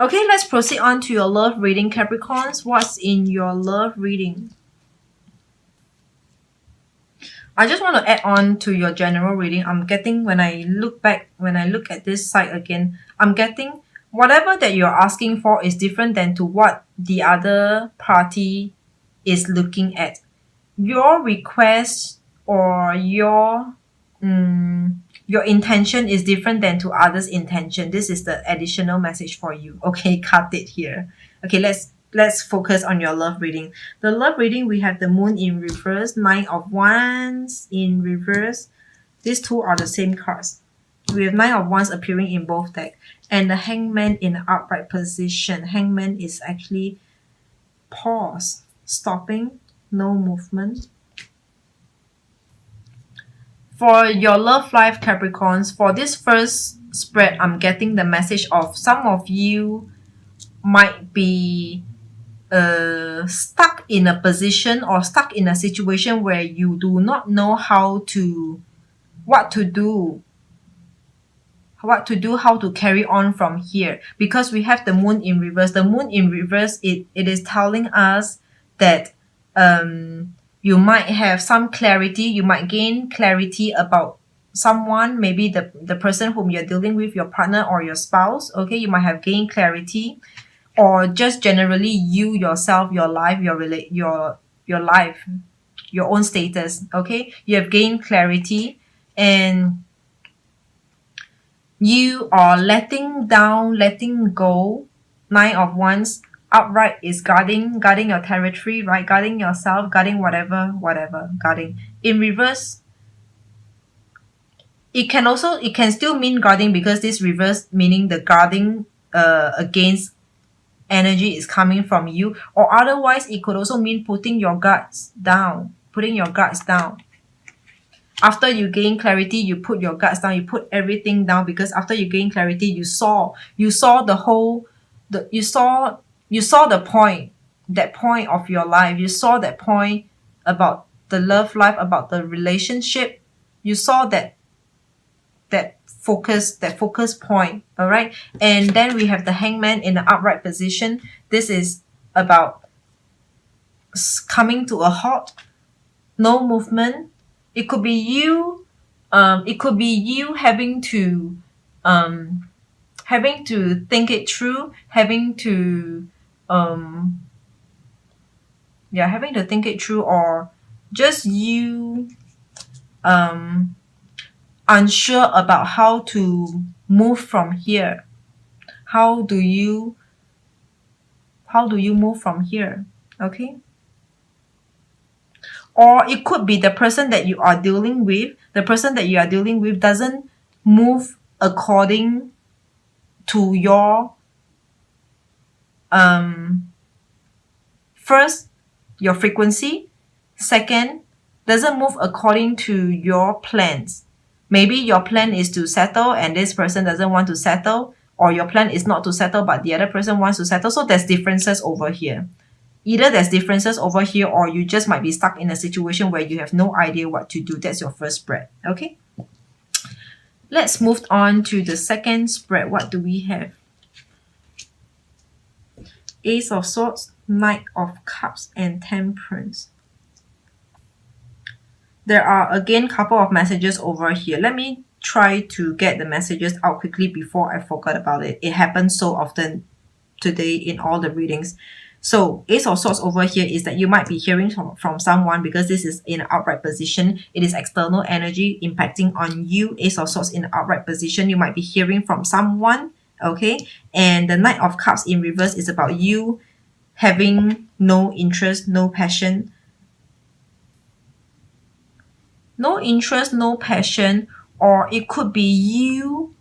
Okay, let's proceed on to your love reading, Capricorns. What's in your love reading? I just want to add on to your general reading. I'm getting, when I look at this side again, I'm getting whatever that you're asking for is different than to what the other party is looking at. Your request or your intention is different than to others' intention. This is the additional message for you. Okay, cut it here. Okay, let's focus on your love reading. The love reading, we have the moon in reverse, Nine of Wands in reverse. These two are the same cards. We have Nine of Wands appearing in both decks, and the Hangman in the upright position. Hangman is actually pause, stopping, no movement. For your love life, Capricorns, for this first spread, I'm getting the message of some of you might be stuck in a position or stuck in a situation where you do not know how to how to carry on from here, because we have the moon in reverse. The moon in reverse, it is telling us that you might have some clarity, you might gain clarity about someone, maybe the person whom you're dealing with, your partner or your spouse. Okay, you might have gained clarity, or just generally you yourself, your life, your life, your own status. Okay, you have gained clarity and you are letting down, letting go. Nine of Wands upright is guarding your territory, right? Guarding yourself, guarding whatever, guarding. In reverse, it can still mean guarding, because this reverse meaning the guarding against energy is coming from you, or otherwise it could also mean putting your guards down. After you gain clarity, you put your guards down, you put everything down, because after you gain clarity, you saw the whole, you saw the point, that point of your life. You saw that point about the love life, about the relationship. You saw that focus point. All right. And then we have the Hangman in the upright position. This is about coming to a halt, no movement. It could be you having to think it through, having to think it through, or just you unsure about how to move from here. How do you move from here? Okay. Or it could be the person that you are dealing with. The person that you are dealing with doesn't move according to your first, your frequency. Second, doesn't move according to your plans. Maybe your plan is to settle and this person doesn't want to settle, or your plan is not to settle but the other person wants to settle. So there's differences over here. Either there's differences over here, or you just might be stuck in a situation where you have no idea what to do. That's your first spread. Okay. Let's move on to the second spread. What do we have? Ace of Swords, Knight of Cups, and Temperance. There are again a couple of messages over here. Let me try to get the messages out quickly before I forget about it. It happens so often today in all the readings. So Ace of Swords over here is that you might be hearing from someone, because this is in an upright position. It is external energy impacting on you. Ace of Swords in an upright position. You might be hearing from someone. Okay. And the Knight of Cups in reverse is about you having no interest, no passion. No interest, no passion, or it could be you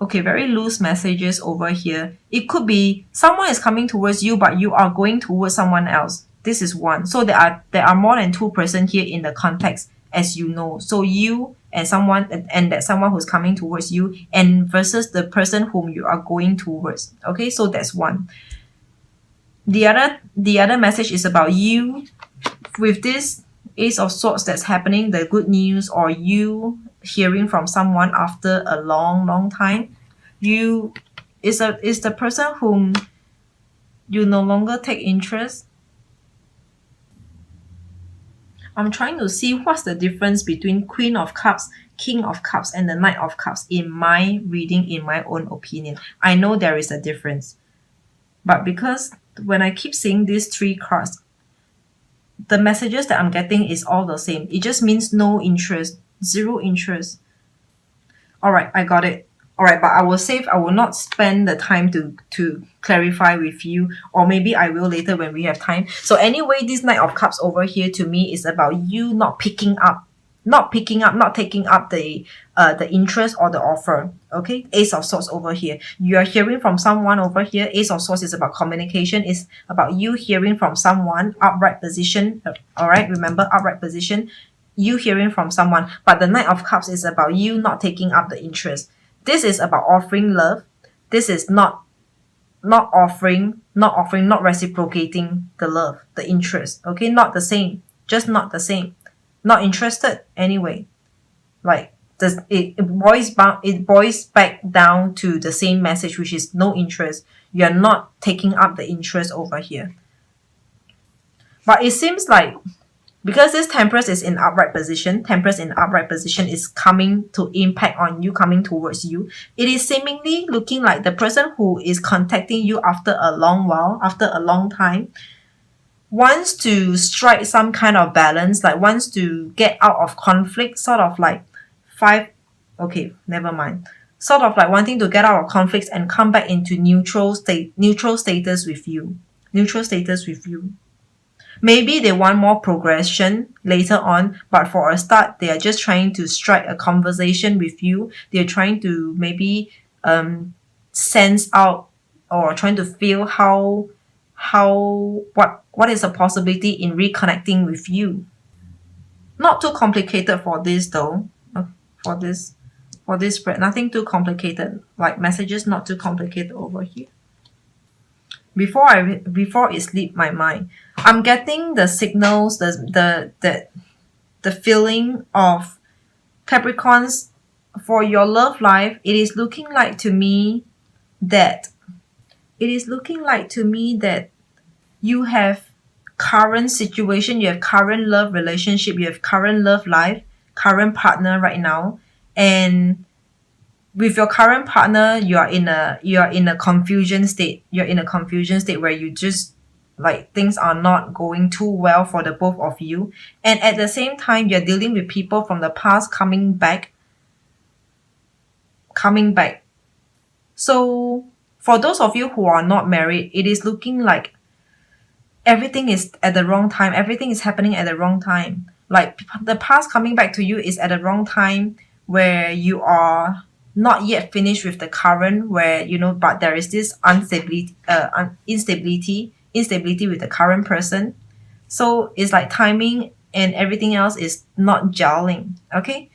okay, very loose messages over here. It could be someone is coming towards you, but you are going towards someone else. This is one. So there are more than two persons here in the context, as you know. So you and someone, and that someone who's coming towards you, and versus the person whom you are going towards. Okay, so that's one. The other message is about you with this Ace of Swords that's happening, the good news, or you hearing from someone after a long time. You is the person whom you no longer take interest. I'm trying to see what's the difference between Queen of Cups, King of Cups, and the Knight of Cups in my reading, in my own opinion. I know there is a difference. But because when I keep seeing these three cards, the messages that I'm getting is all the same. It just means no interest, zero interest. All right, I got it. All right, but I will not spend the time to clarify with you, or maybe I will later when we have time. So anyway, this Knight of Cups over here to me is about you not taking up the interest or the offer. Okay, Ace of Swords over here. You are hearing from someone over here. Ace of Swords is about communication. Is about you hearing from someone. Upright position. All right, remember upright position. You hearing from someone. But the Knight of Cups is about you not taking up the interest. This is about offering love. This is not offering, not reciprocating the love, the interest. Okay, not the same. Just not the same. Not interested anyway. Like it boils back down to the same message, which is no interest. You're not taking up the interest over here. But it seems like because this Temperance is in upright position, Temperance in upright position is coming to impact on you, coming towards you. It is seemingly looking like the person who is contacting you after a long while, after a long time, wants to strike some kind of balance, like wants to get out of conflict, sort of like never mind. Sort of like wanting to get out of conflicts and come back into neutral status with you. Neutral status with you. Maybe they want more progression later on, but for a start, they are just trying to strike a conversation with you. They're trying to maybe sense out or trying to feel what is a possibility in reconnecting with you. Not too complicated for this though. For this spread, nothing too complicated. Like messages not too complicated over here. Before it slipped my mind, I'm getting the signals, the feeling of Capricorns for your love life. It is looking like to me that you have current situation, you have current love relationship, you have current love life, current partner right now, and with your current partner, you are in a confusion state. You're in a confusion state where you just like things are not going too well for the both of you, and at the same time, you're dealing with people from the past coming back. So for those of you who are not married, it is looking like everything is at the wrong time. Everything is happening at the wrong time. Like the past coming back to you is at the wrong time where you are not yet finished with the current, where but there is this instability with the current person. So it's like timing and everything else is not gelling. Okay,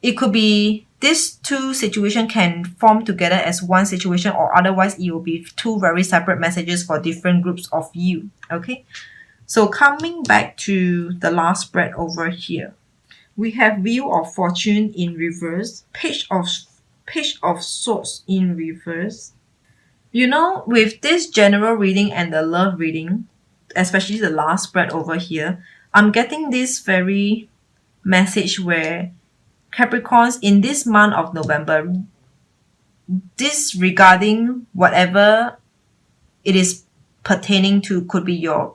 it could be these two situations can form together as one situation, or otherwise it will be two very separate messages for different groups of you. Okay, so coming back to the last spread over here, we have Wheel of Fortune in reverse, Page of Swords in reverse. With this general reading and the love reading, especially the last spread over here, I'm getting this very message where Capricorns in this month of November, disregarding whatever it is pertaining to, could be your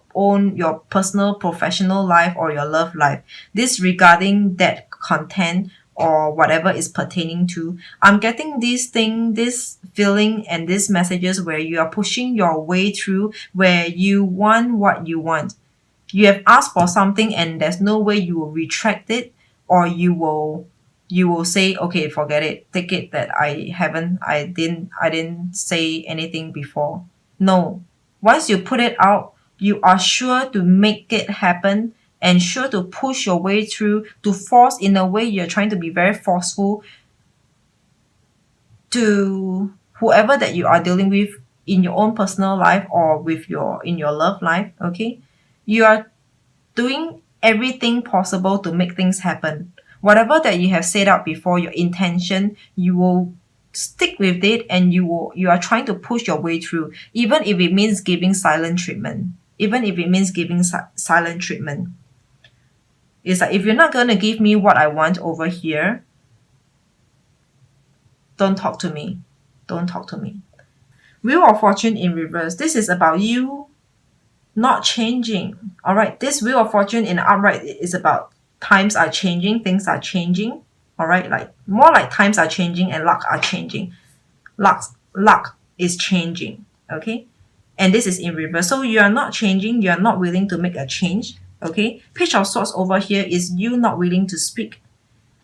personal, professional life or your love life, disregarding that content or whatever is pertaining to, I'm getting this feeling and these messages where you are pushing your way through, where you want what you want. You have asked for something and there's no way you will retract it, or you will say, okay, forget it, take it that I didn't say anything before. No. Once you put it out, you are sure to make it happen and sure to push your way through, to force, in a way you're trying to be very forceful to whoever that you are dealing with in your own personal life or in your love life. Okay, you are doing everything possible to make things happen. whatever that you have set out before, your intention, you will stick with it, and you are trying to push your way through, even if it means giving silent treatment. Even if it means giving silent treatment. It's like, if you're not going to give me what I want over here, don't talk to me. Don't talk to me. Wheel of Fortune in reverse. This is about you not changing. All right. This Wheel of Fortune in upright is about times are changing, things are changing. All right. Like more like times are changing and luck are changing. Luck is changing. Okay. And this is in reverse. So you are not changing. You are not willing to make a change. Okay. Page of Swords over here is you not willing to speak.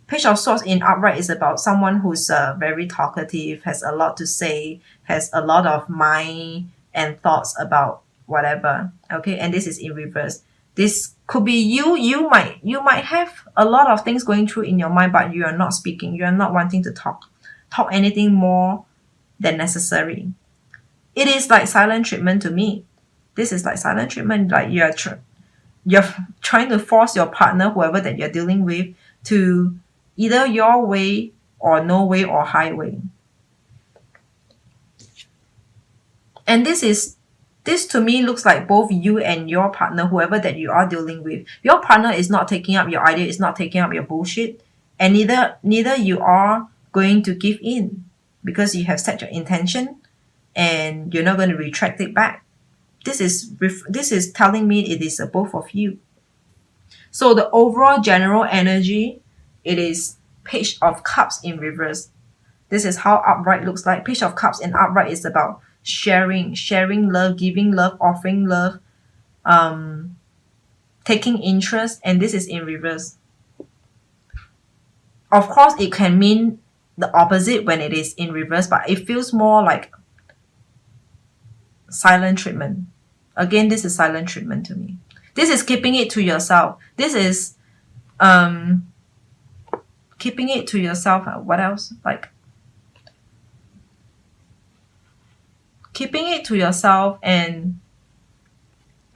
Page of Swords in upright is about someone who's very talkative, has a lot to say, has a lot of mind and thoughts about whatever. Okay, and this is in reverse. This could be you. You might have a lot of things going through in your mind, but you are not speaking. You are not wanting to talk anything more than necessary. It is like silent treatment to me. This is like silent treatment. Like you're trying to force your partner, whoever that you're dealing with, to either your way or no way or highway. And this to me looks like both you and your partner, whoever that you are dealing with. Your partner is not taking up your idea, is not taking up your bullshit, and neither you are going to give in, because you have set your intention and you're not going to retract it back. This is telling me it is both of you. So the overall general energy, it is Page of Cups in reverse. This is how upright looks like. Page of Cups in upright is about sharing love, giving love, offering love, taking interest, and this is in reverse. Of course, it can mean the opposite when it is in reverse, but it feels more like silent treatment. Again, this is silent treatment to me. This is keeping it to yourself. This is keeping it to yourself. What else? Like keeping it to yourself and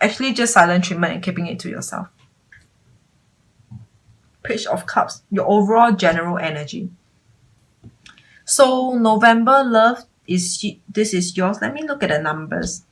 actually just silent treatment and keeping it to yourself. Page of Cups, your overall general energy. So November love this is yours. Let me look at the numbers.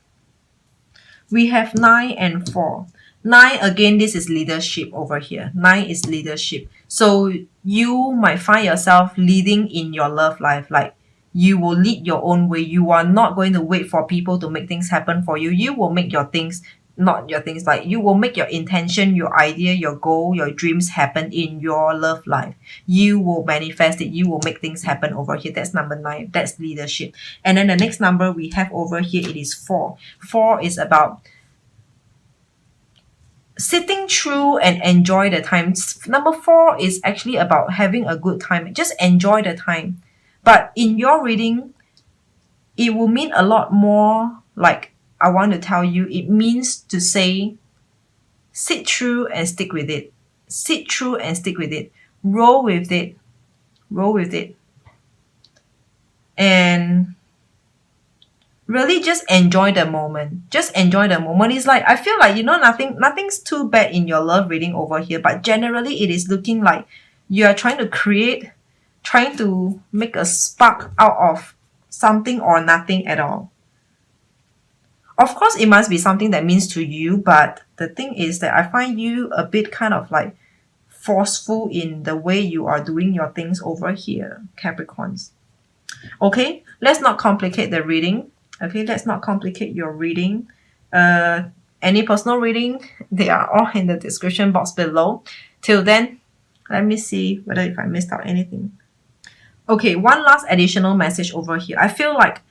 We have 9 and 4. 9, again, this is leadership over here. 9 is leadership. So you might find yourself leading in your love life. Like you will lead your own way. You are not going to wait for people to make things happen for you. You will make your things, not your things, like you will make your intention, your idea, your goal, your dreams happen in your love life. You will manifest it. You will make things happen over here. That's number 9. That's leadership. And then the next number we have over here, it is 4. 4 is about sitting through and enjoy the time. Number 4 is actually about having a good time. Just enjoy the time. But in your reading, it will mean a lot more. Like I want to tell you, it means to say, sit through and stick with it. Sit through and stick with it. Roll with it. Roll with it. And really just enjoy the moment. Just enjoy the moment. It's like, I feel like, nothing's too bad in your love reading over here, but generally it is looking like you are trying to make a spark out of something or nothing at all. Of course, it must be something that means to you, but the thing is that I find you a bit kind of like forceful in the way you are doing your things over here, Capricorns. Okay, let's not complicate the reading. Okay, let's not complicate your reading. Any personal reading, they are all in the description box below. Till then, let me see whether if I missed out anything. Okay, one last additional message over here. I feel like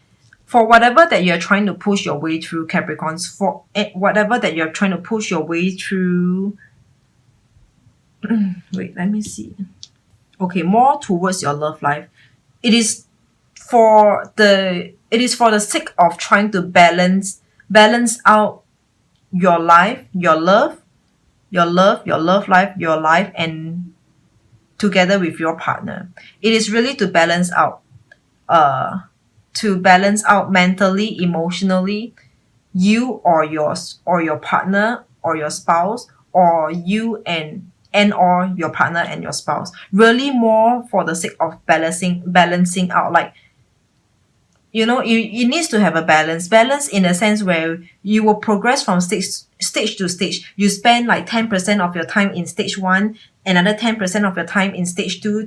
for whatever that you're trying to push your way through, Capricorns, for whatever that you're trying to push your way through, wait, let me see. Okay, more towards your love life. It is for the sake of trying to balance out your life, your love life, your life, and together with your partner. It is really to balance out mentally, emotionally, you or your partner or your spouse, or you and and or your partner and your spouse. Really more for the sake of balancing out. Like, you know, it needs to have a balance in a sense where you will progress from stage to stage. You spend like 10% of your time in stage 1, another 10% of your time in stage 2,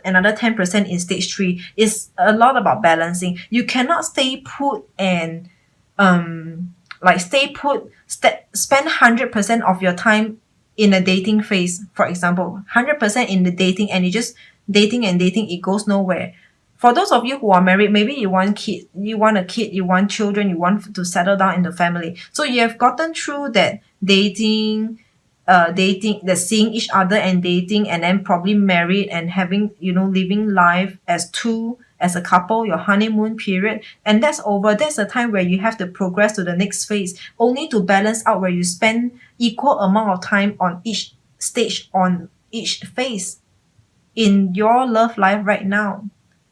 another 10% in stage 3. It's a lot about balancing. You cannot stay put and spend 100% of your time in a dating phase, for example, 100% in the dating, and you just dating and dating, it goes nowhere. For those of you who are married, maybe you want a kid, you want children, you want to settle down in the family. So you have gotten through that dating, the seeing each other and dating, and then probably married and having, you know, living life as a couple, your honeymoon period, and that's over. That's the time where you have to progress to the next phase, only to balance out where you spend equal amount of time on each stage, on each phase in your love life right now.